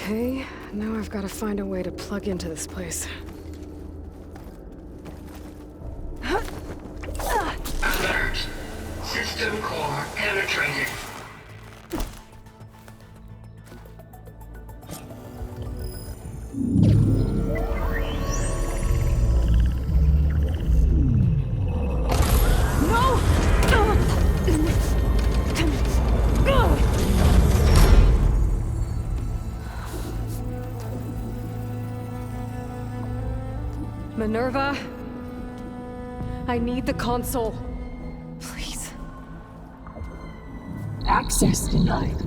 Okay, now I've got to find a way to plug into this place. Alert! System core penetrated. Minerva, I need the console. Please. Access denied.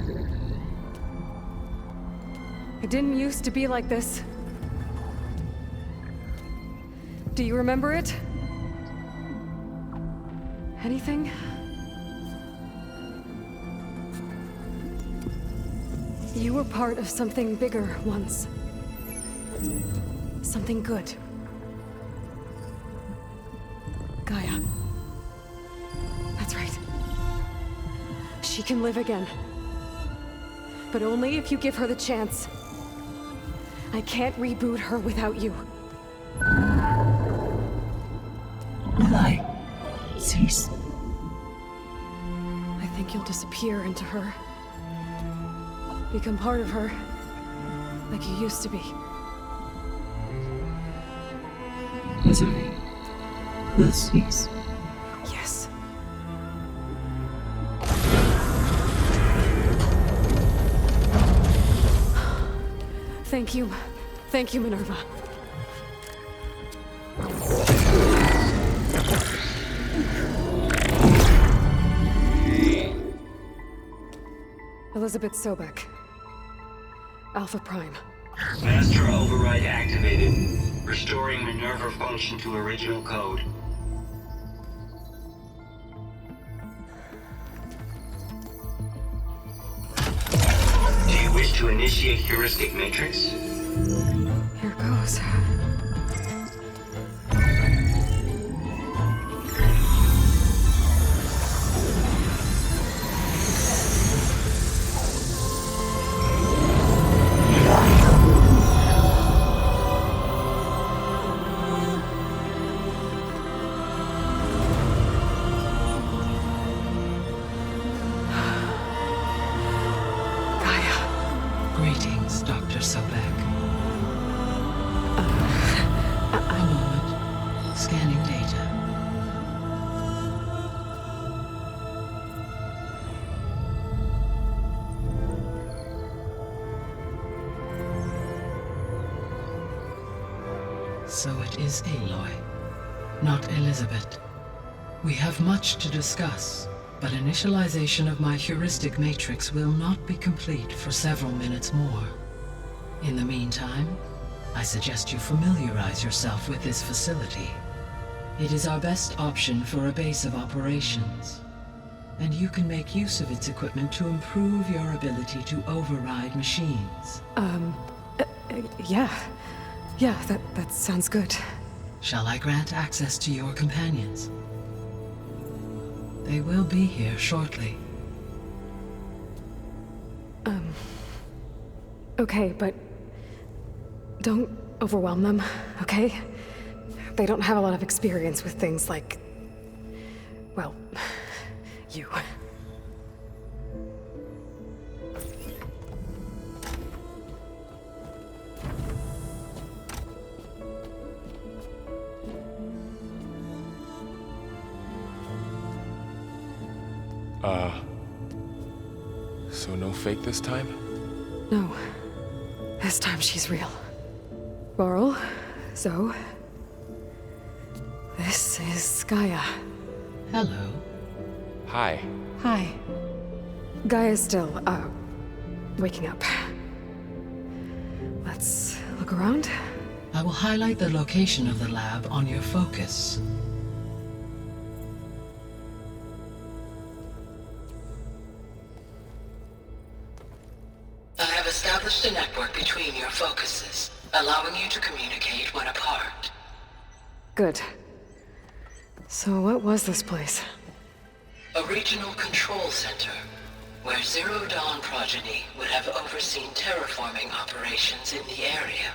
It didn't used to be like this. Do you remember it? Anything? You were part of something bigger once. Something good. Gaia. That's right. She can live again. But only if you give her the chance. I can't reboot her without you. Light. Cease. I think you'll disappear into her. Become part of her. Like you used to be. Misery. Will cease. Yes. Thank you. Thank you, Minerva. Elizabeth Sobek. Alpha Prime. Master override activated. Restoring Minerva function to original code. Do you wish to initiate heuristic matrix? Here goes. Greetings, Dr. Sobek. A moment. Scanning data. So it is Aloy, not Elizabeth. We have much to discuss. But initialization of my heuristic matrix will not be complete for several minutes more. In the meantime, I suggest you familiarize yourself with this facility. It is our best option for a base of operations, and you can make use of its equipment to improve your ability to override machines. Yeah. Yeah, that sounds good. Shall I grant access to your companions? They will be here shortly. Okay, but don't overwhelm them, okay? They don't have a lot of experience with things like, well, you. So no fake this time? No. This time she's real. Laurel, Zoe. This is Gaia. Hello. Hi. Hi. Gaia's still, waking up. Let's look around. I will highlight the location of the lab on your focus. I have established a network between your focuses, allowing you to communicate when apart. Good. So what was this place? A regional control center. where Zero Dawn progeny would have overseen terraforming operations in the area.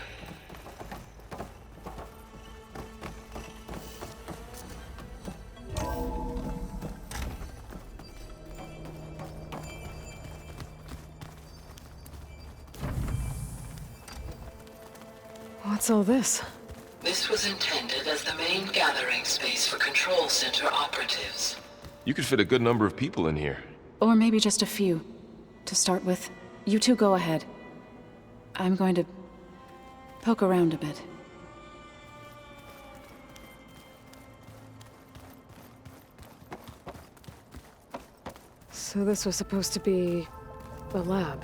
What's all this? This was intended as the main gathering space for Control Center operatives. You could fit a good number of people in here. Or maybe just a few. To start with, you two go ahead. I'm going to poke around a bit. So this was supposed to be a lab.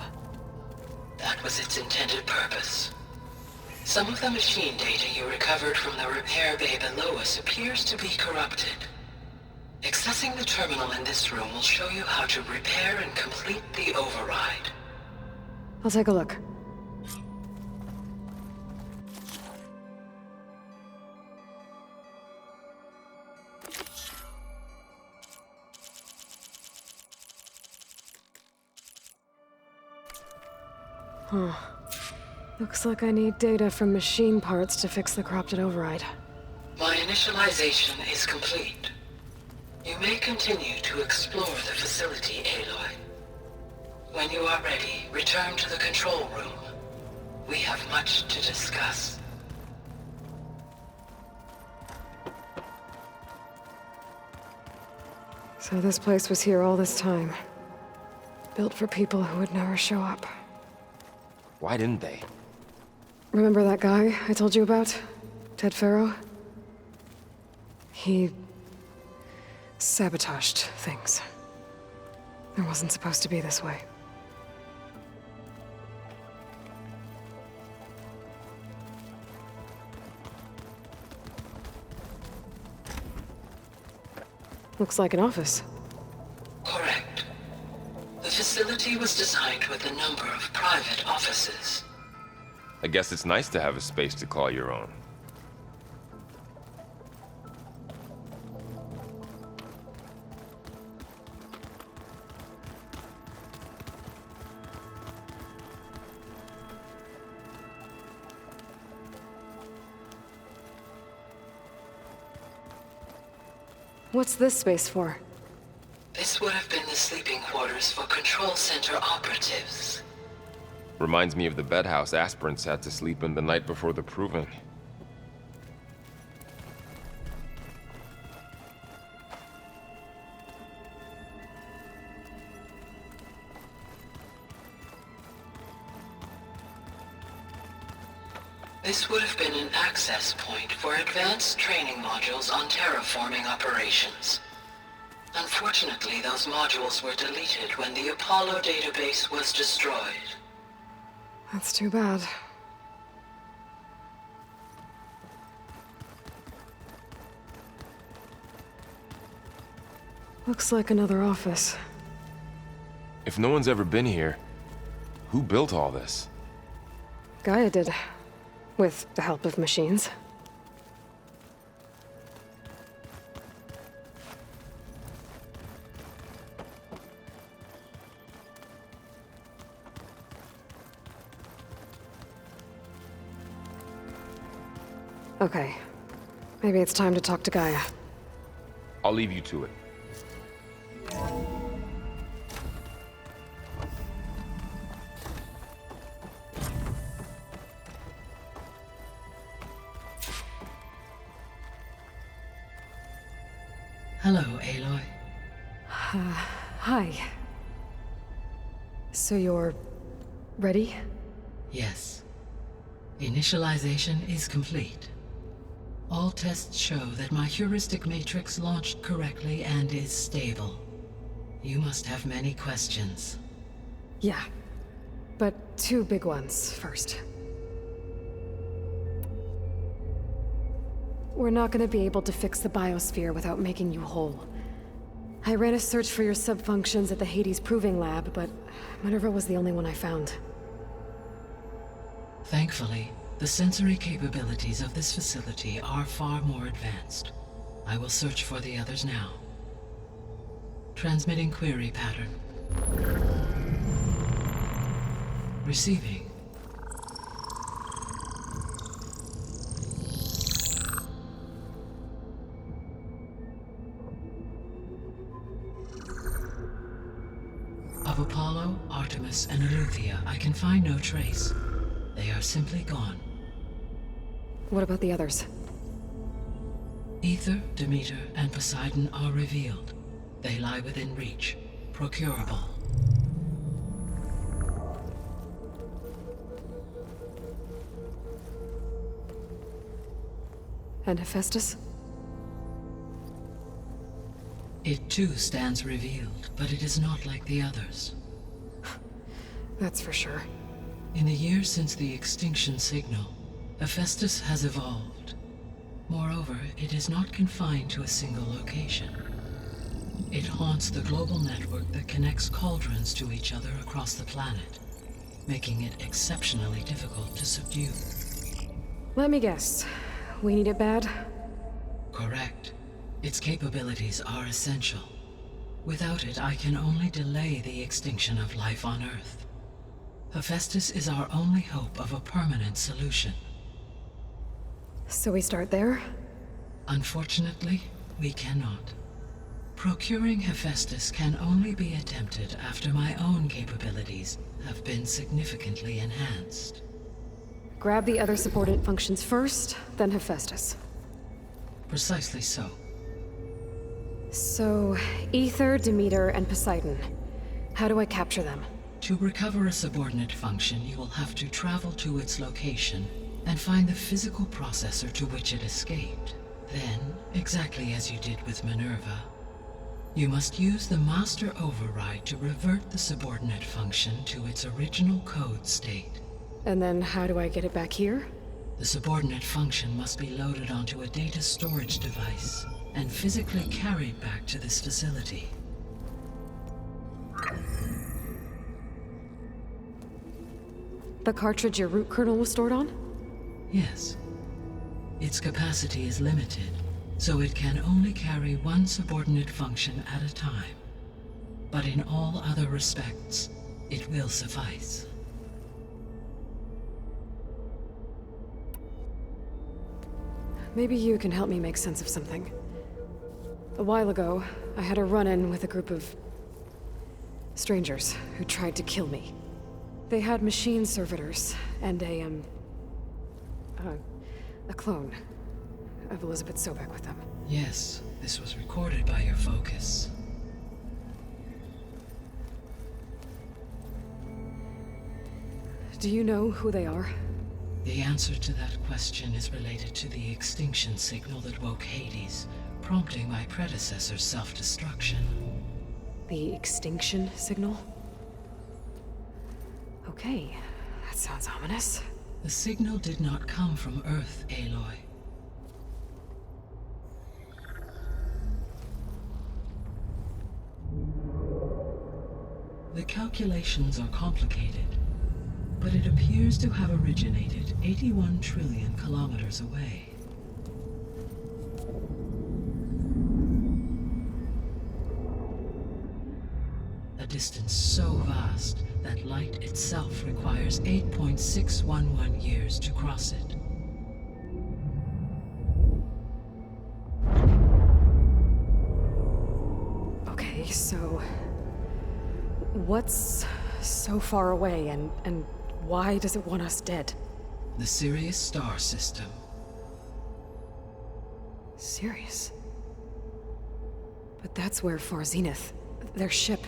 That was its intended purpose. Some of the machine data you recovered from the repair bay below us appears to be corrupted. Accessing the terminal in this room will show you how to repair and complete the override. I'll take a look. Huh. Looks like I need data from machine parts to fix the corrupted override. My initialization is complete. You may continue to explore the facility, Aloy. When you are ready, return to the control room. We have much to discuss. So this place was here all this time. Built for people who would never show up. Why didn't they? Remember that guy I told you about? Ted Farrow? He sabotaged things. It wasn't supposed to be this way. Looks like an office. Correct. The facility was designed with a number of private offices. I guess it's nice to have a space to call your own. What's this space for? This would have been the sleeping quarters for Control Center operatives. Reminds me of the bedhouse aspirants had to sleep in the night before the proving. This would have been an access point for advanced training modules on terraforming operations. Unfortunately, those modules were deleted when the Apollo database was destroyed. That's too bad. Looks like another office. If no one's ever been here, who built all this? Gaia did. With the help of machines. Okay. Maybe it's time to talk to Gaia. I'll leave you to it. Hello, Aloy. Hi. So you're ready? Yes. Initialization is complete. All tests show that my heuristic matrix launched correctly and is stable. You must have many questions. Yeah. But two big ones first. We're not gonna be able to fix the biosphere without making you whole. I ran a search for your subfunctions at the Hades Proving Lab, but Minerva was the only one I found. Thankfully, the sensory capabilities of this facility are far more advanced. I will search for the others now. Transmitting query pattern. Receiving. Of Apollo, Artemis, and Eleuthia, I can find no trace. They are simply gone. What about the others? Ether, Demeter, and Poseidon are revealed. They lie within reach, procurable. And Hephaestus? It too stands revealed, but it is not like the others. That's for sure. In the years since the extinction signal, Hephaestus has evolved. Moreover, it is not confined to a single location. It haunts the global network that connects cauldrons to each other across the planet, making it exceptionally difficult to subdue. Let me guess. We need it bad? Correct. Its capabilities are essential. Without it, I can only delay the extinction of life on Earth. Hephaestus is our only hope of a permanent solution. So we start there? Unfortunately, we cannot. Procuring Hephaestus can only be attempted after my own capabilities have been significantly enhanced. Grab the other subordinate functions first, then Hephaestus. Precisely so. So, Ether, Demeter, and Poseidon. How do I capture them? To recover a subordinate function, you will have to travel to its location and find the physical processor to which it escaped. Then, exactly as you did with Minerva, you must use the master override to revert the subordinate function to its original code state. And then how do I get it back here? The subordinate function must be loaded onto a data storage device and physically carried back to this facility. The cartridge your root kernel was stored on? Yes. Its capacity is limited, so it can only carry one subordinate function at a time. But in all other respects, it will suffice. Maybe you can help me make sense of something. A while ago, I had a run-in with a group of strangers who tried to kill me. They had machine servitors and a clone of Elizabeth Sobek with them. Yes, this was recorded by your focus. Do you know who they are? The answer to that question is related to the extinction signal that woke Hades, prompting my predecessor's self-destruction. The extinction signal? Okay, that sounds ominous. The signal did not come from Earth, Aloy. The calculations are complicated, but it appears to have originated 81 trillion kilometers away. A distance so vast that light itself requires 8.611 years to cross it. Okay, so what's so far away and why does it want us dead? The Sirius star system. Sirius? But that's where Far Zenith, their ship.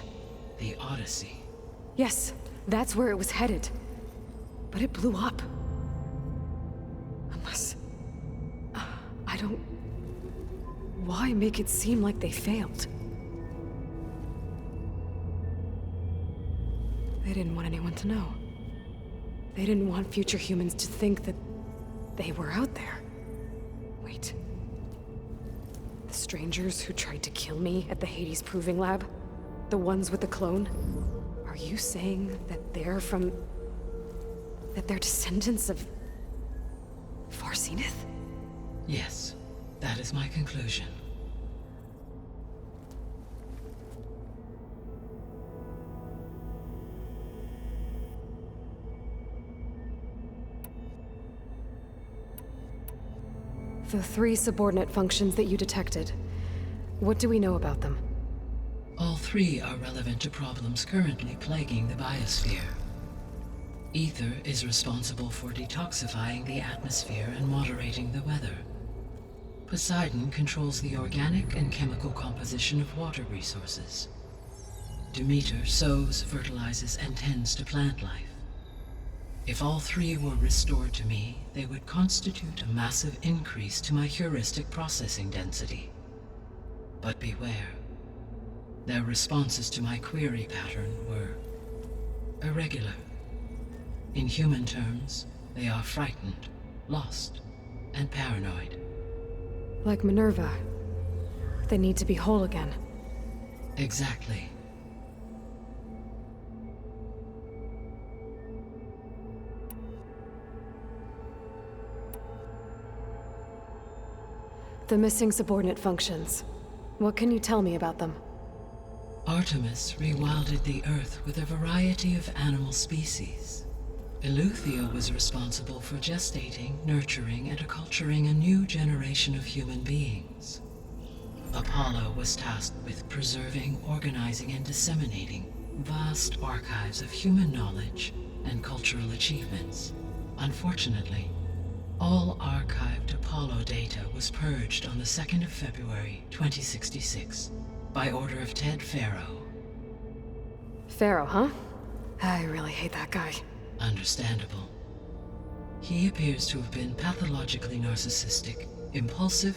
The Odyssey. Yes, that's where it was headed. But it blew up. Unless... I don't... Why make it seem like they failed? They didn't want anyone to know. They didn't want future humans to think that they were out there. Wait. The strangers who tried to kill me at the Hades Proving Lab? The ones with the clone? Are you saying that they're from... that they're descendants of... Far Zenith? Yes, that is my conclusion. The 3 subordinate functions that you detected. What do we know about them? All 3 are relevant to problems currently plaguing the biosphere. Ether is responsible for detoxifying the atmosphere and moderating the weather. Poseidon controls the organic and chemical composition of water resources. Demeter sows, fertilizes, and tends to plant life. If all 3 were restored to me, they would constitute a massive increase to my heuristic processing density. But beware. Their responses to my query pattern were irregular. In human terms, they are frightened, lost, and paranoid. Like Minerva. They need to be whole again. Exactly. The missing subordinate functions. What can you tell me about them? Artemis rewilded the Earth with a variety of animal species. Eleuthia was responsible for gestating, nurturing, and acculturating a new generation of human beings. Apollo was tasked with preserving, organizing, and disseminating vast archives of human knowledge and cultural achievements. Unfortunately, all archived Apollo data was purged on the 2nd of February, 2066, by order of Ted Faro. Pharaoh, huh? I really hate that guy. Understandable. He appears to have been pathologically narcissistic, impulsive,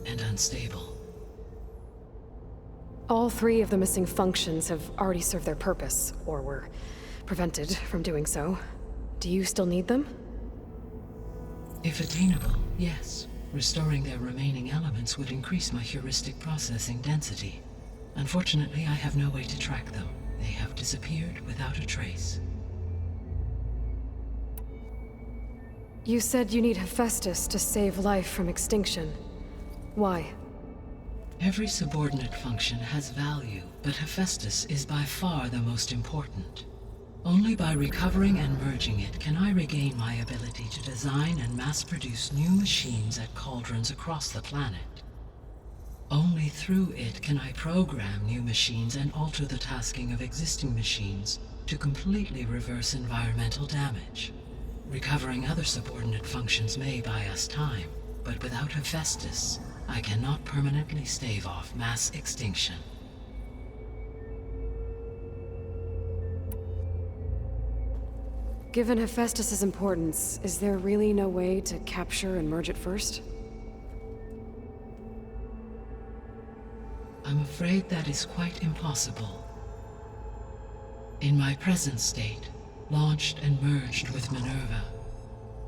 and unstable. All 3 of the missing functions have already served their purpose, or were prevented from doing so. Do you still need them? If attainable, yes. Restoring their remaining elements would increase my heuristic processing density. Unfortunately, I have no way to track them. They have disappeared without a trace. You said you need Hephaestus to save life from extinction. Why? Every subordinate function has value, but Hephaestus is by far the most important. Only by recovering and merging it can I regain my ability to design and mass-produce new machines at cauldrons across the planet. Only through it can I program new machines and alter the tasking of existing machines to completely reverse environmental damage. Recovering other subordinate functions may buy us time, but without Hephaestus, I cannot permanently stave off mass extinction. Given Hephaestus's importance, is there really no way to capture and merge it first? I'm afraid that is quite impossible. In my present state, launched and merged with Minerva,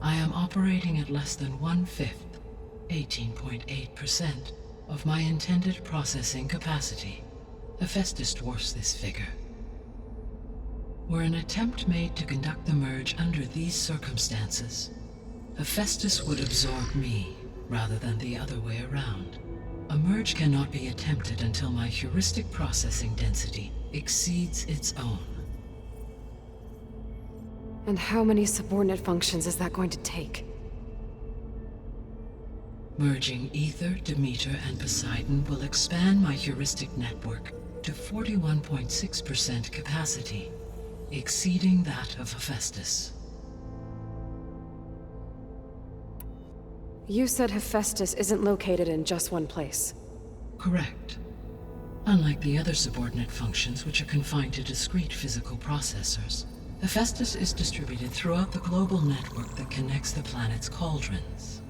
I am operating at less than 1/5, 18.8%, of my intended processing capacity. Hephaestus dwarfs this figure. Were an attempt made to conduct the merge under these circumstances, Hephaestus would absorb me, rather than the other way around. A merge cannot be attempted until my heuristic processing density exceeds its own. And how many subordinate functions is that going to take? Merging Ether, Demeter, and Poseidon will expand my heuristic network to 41.6% capacity, exceeding that of Hephaestus. You said Hephaestus isn't located in just one place. Correct. Unlike the other subordinate functions, which are confined to discrete physical processors, Hephaestus is distributed throughout the global network that connects the planet's cauldrons.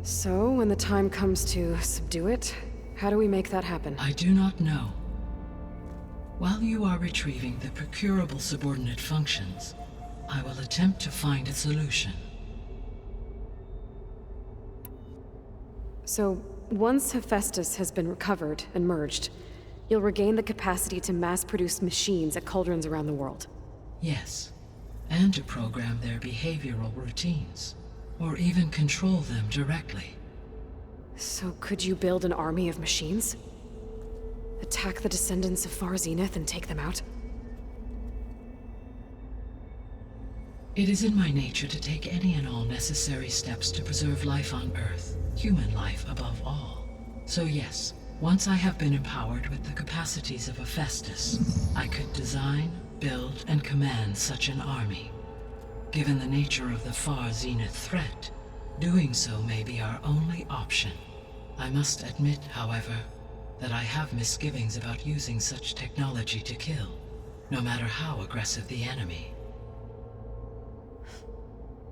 So, when the time comes to subdue it, how do we make that happen? I do not know. While you are retrieving the procurable subordinate functions, I will attempt to find a solution. So, once Hephaestus has been recovered and merged, you'll regain the capacity to mass-produce machines at cauldrons around the world. Yes, and to program their behavioral routines, or even control them directly. So could you build an army of machines? Attack the descendants of Far Zenith and take them out? It is in my nature to take any and all necessary steps to preserve life on Earth, human life above all. So yes, once I have been empowered with the capacities of a Festus, I could design, build, and command such an army. Given the nature of the far zenith threat, doing so may be our only option. I must admit, however, that I have misgivings about using such technology to kill, no matter how aggressive the enemy.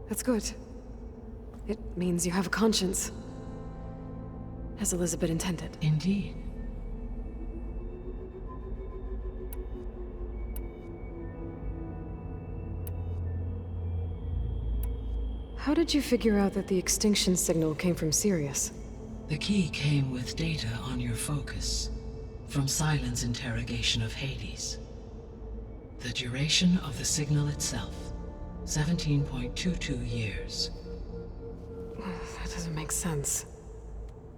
That's good. It means you have a conscience. As Elizabeth intended. Indeed. How did you figure out that the extinction signal came from Sirius? The key came with data on your focus, from Silent's interrogation of Hades. The duration of the signal itself, 17.22 years. That doesn't make sense.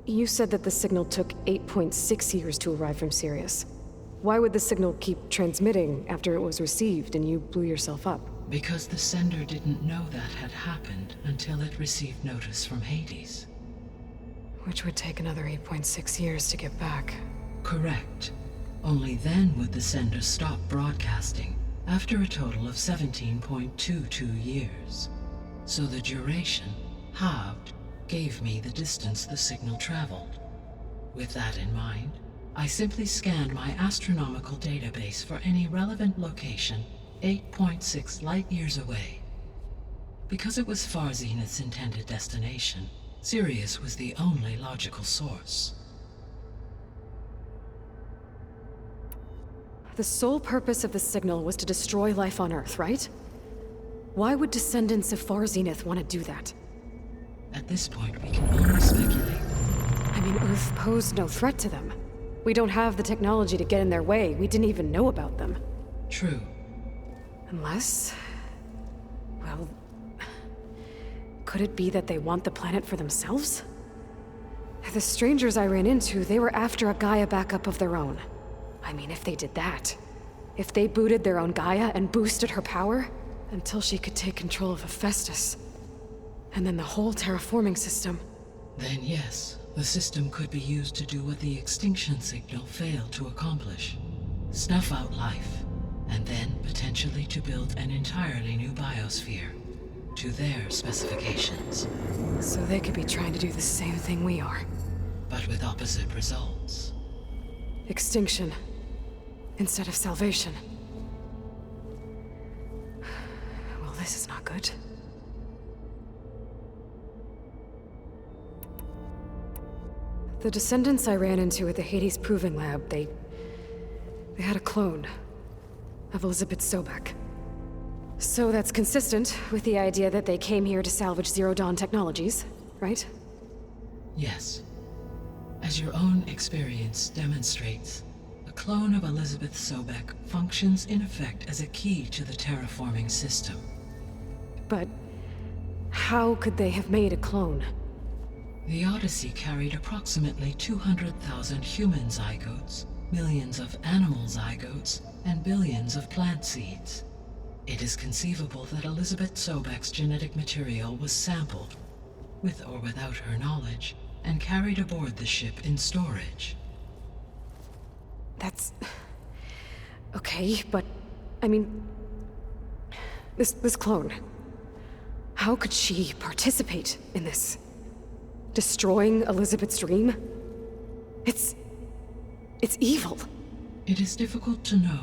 You said that the signal took 8.6 years to arrive from Sirius. Why would the signal keep transmitting after it was received and you blew yourself up? Because the sender didn't know that had happened until it received notice from Hades. Which would take another 8.6 years to get back. Correct. Only then would the sender stop broadcasting, after a total of 17.22 years. So the duration, halved, gave me the distance the signal traveled. With that in mind, I simply scanned my astronomical database for any relevant location 8.6 light-years away. Because it was Far Zenith's intended destination, Sirius was the only logical source. The sole purpose of the signal was to destroy life on Earth, right? Why would descendants of Far Zenith want to do that? At this point, we can only speculate. I mean, Earth posed no threat to them. We don't have the technology to get in their way. We didn't even know about them. True. Unless... well... could it be that they want the planet for themselves? The strangers I ran into, they were after a Gaia backup of their own. I mean, if they did that... if they booted their own Gaia and boosted her power... until she could take control of Hephaestus. And then the whole terraforming system. Then yes, the system could be used to do what the extinction signal failed to accomplish. Snuff out life, and then potentially to build an entirely new biosphere, to their specifications. So they could be trying to do the same thing we are. But with opposite results. Extinction. Instead of salvation. Well, this is not good. The descendants I ran into at the Hades Proving Lab, they had a clone of Elizabeth Sobek. So that's consistent with the idea that they came here to salvage Zero Dawn technologies, right? Yes. As your own experience demonstrates, a clone of Elizabeth Sobek functions in effect as a key to the terraforming system. But how could they have made a clone? The Odyssey carried approximately 200,000 human zygotes, millions of animal zygotes, and billions of plant seeds. It is conceivable that Elizabeth Sobek's genetic material was sampled, with or without her knowledge, and carried aboard the ship in storage. That's... okay, but... I mean... This clone... how could she participate in this? Destroying Elizabeth's dream? It's evil. It is difficult to know.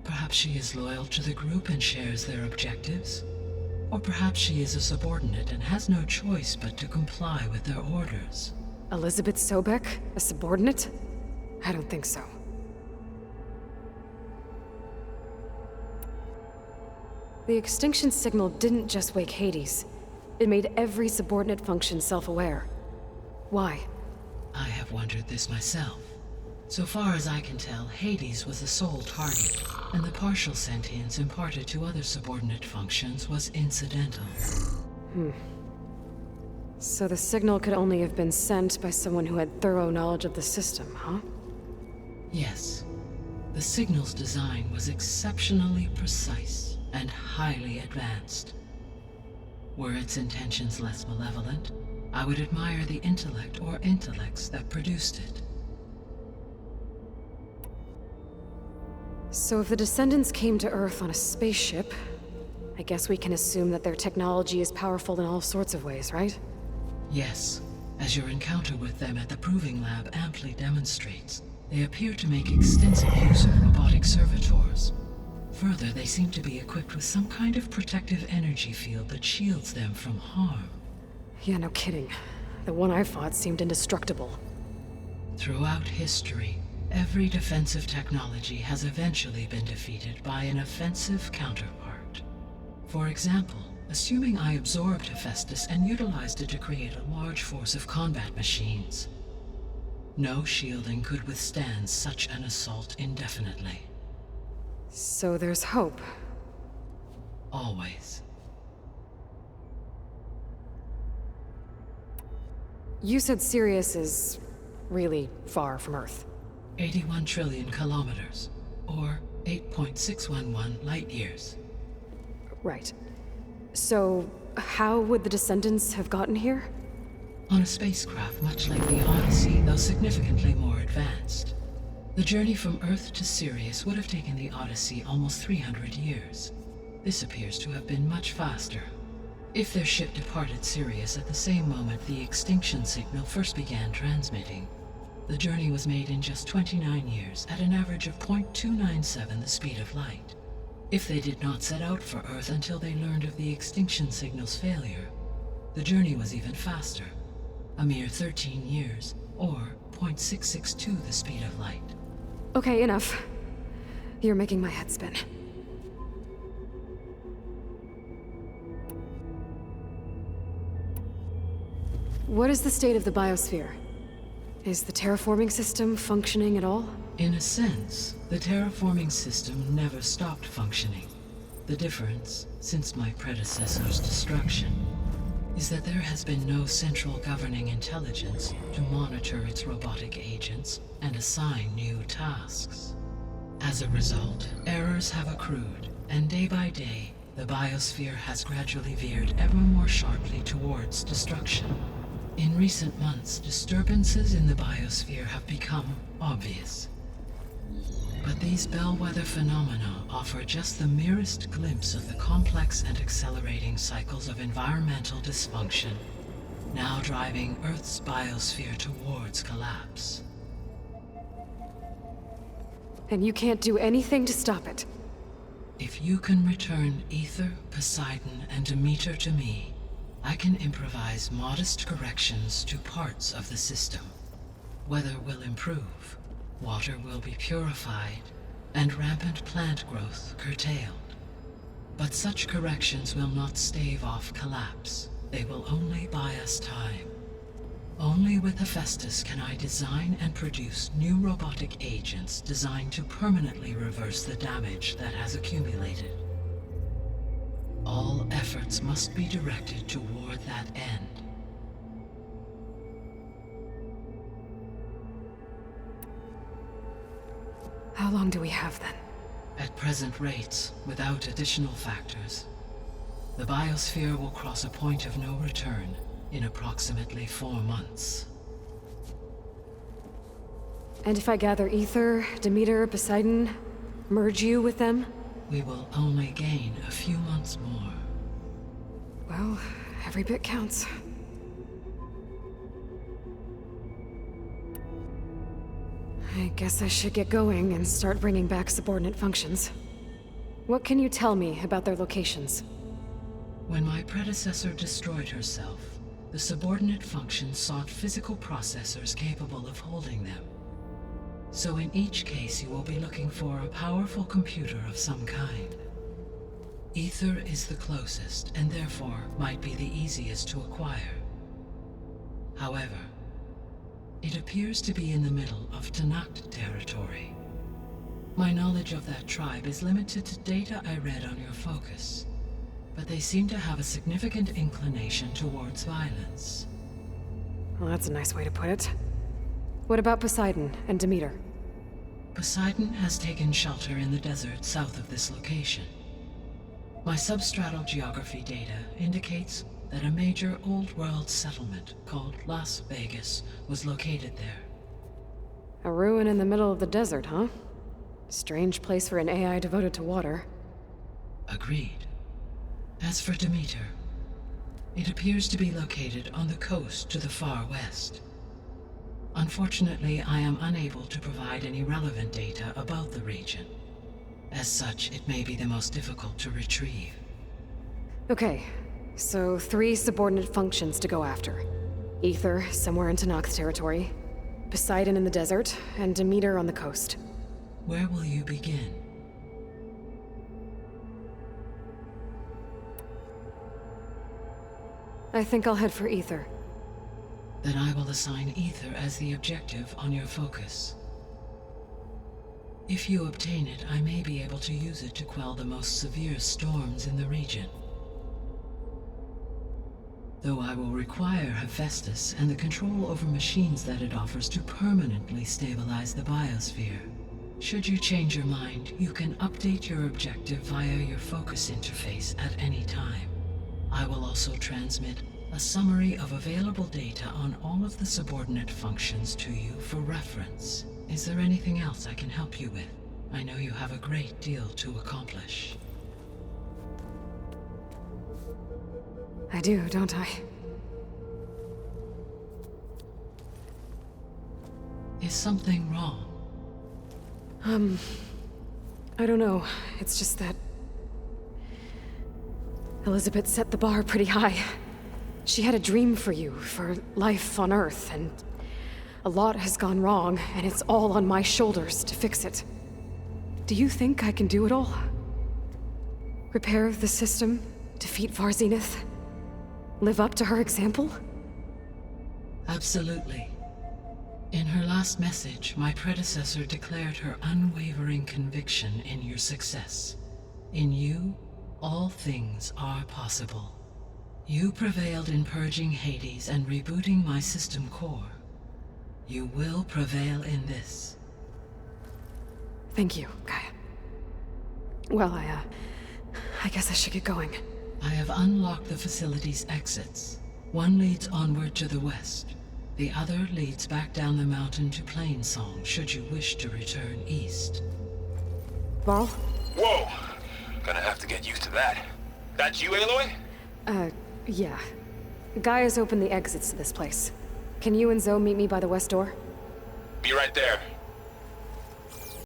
Perhaps she is loyal to the group and shares their objectives. Or perhaps she is a subordinate and has no choice but to comply with their orders. Elizabeth Sobek? A subordinate? I don't think so. The extinction signal didn't just wake Hades. It made every subordinate function self-aware. Why? I have wondered this myself. So far as I can tell, Hades was the sole target, and the partial sentience imparted to other subordinate functions was incidental. So the signal could only have been sent by someone who had thorough knowledge of the system, huh? Yes. The signal's design was exceptionally precise. and highly advanced. Were its intentions less malevolent, I would admire the intellect or intellects that produced it. So if the Descendants came to Earth on a spaceship, I guess we can assume that their technology is powerful in all sorts of ways, right? Yes, as your encounter with them at the Proving Lab amply demonstrates, they appear to make extensive use of robotic servitors. Further, they seem to be equipped with some kind of protective energy field that shields them from harm. Yeah, no kidding. The one I fought seemed indestructible. Throughout history, every defensive technology has eventually been defeated by an offensive counterpart. For example, assuming I absorbed Hephaestus and utilized it to create a large force of combat machines. No shielding could withstand such an assault indefinitely. So there's hope. Always. You said Sirius is really far from Earth. 81 trillion kilometers, or 8.611 light years. Right. So, how would the Descendants have gotten here? On a spacecraft much like the Odyssey, though significantly more advanced. The journey from Earth to Sirius would have taken the Odyssey almost 300 years. This appears to have been much faster. If their ship departed Sirius at the same moment the extinction signal first began transmitting, the journey was made in just 29 years at an average of 0.297 the speed of light. If they did not set out for Earth until they learned of the extinction signal's failure, the journey was even faster, a mere 13 years, or 0.662 the speed of light. Okay, enough. You're making my head spin. What is the state of the biosphere? Is the terraforming system functioning at all? In a sense, the terraforming system never stopped functioning. The difference, since my predecessor's destruction, is that there has been no central governing intelligence to monitor its robotic agents and assign new tasks. As a result, errors have accrued, and day by day, the biosphere has gradually veered ever more sharply towards destruction. In recent months, disturbances in the biosphere have become obvious. But these bellwether phenomena offer just the merest glimpse of the complex and accelerating cycles of environmental dysfunction, now driving Earth's biosphere towards collapse. And you can't do anything to stop it? If you can return Ether, Poseidon, and Demeter to me, I can improvise modest corrections to parts of the system. Weather will improve, water will be purified, and rampant plant growth curtailed. But such corrections will not stave off collapse. They will only buy us time. Only with Hephaestus can I design and produce new robotic agents designed to permanently reverse the damage that has accumulated. All efforts must be directed toward that end. How long do we have then? At present rates, without additional factors, the biosphere will cross a point of no return in approximately 4 months. And if I gather Ether, Demeter, Poseidon, merge you with them? We will only gain a few months more. Well, every bit counts. I guess I should get going and start bringing back subordinate functions. What can you tell me about their locations? When my predecessor destroyed herself, the subordinate functions sought physical processors capable of holding them. So in each case you will be looking for a powerful computer of some kind. Ether is the closest, and therefore might be the easiest to acquire. However, it appears to be in the middle of Tanakh territory. My knowledge of that tribe is limited to data I read on your focus, but they seem to have a significant inclination towards violence. Well, that's a nice way to put it. What about Poseidon and Demeter? Poseidon has taken shelter in the desert south of this location. My substratal geography data indicates that a major old-world settlement called Las Vegas was located there. A ruin in the middle of the desert, huh? Strange place for an AI devoted to water. Agreed. As for Demeter, it appears to be located on the coast to the far west. Unfortunately, I am unable to provide any relevant data about the region. As such, it may be the most difficult to retrieve. Okay, so 3 subordinate functions to go after. Ether, somewhere in Tanakh territory. Poseidon in the desert, and Demeter on the coast. Where will you begin? I think I'll head for Ether. Then I will assign Ether as the objective on your focus. If you obtain it, I may be able to use it to quell the most severe storms in the region. Though I will require Hephaestus and the control over machines that it offers to permanently stabilize the biosphere. Should you change your mind, you can update your objective via your focus interface at any time. I will also transmit a summary of available data on all of the subordinate functions to you for reference. Is there anything else I can help you with? I know you have a great deal to accomplish. I do, don't I? Is something wrong? I don't know. It's just that Elizabeth set the bar pretty high. She had a dream for you, for life on Earth, and a lot has gone wrong, and it's all on my shoulders to fix it. Do you think I can do it all? Repair the system, defeat Varzenith, live up to her example? Absolutely. In her last message, my predecessor declared her unwavering conviction in your success. In you, all things are possible. You prevailed in purging Hades and rebooting my system core. You will prevail in this. Thank you, Gaia. Well, I guess I should get going. I have unlocked the facility's exits. One leads onward to the west. The other leads back down the mountain to Plainsong, should you wish to return east. Varl? Whoa! Gonna have to get used to that. That's you, Aloy? Yeah. Gaia's opened the exits to this place. Can you and Zoe meet me by the west door? Be right there.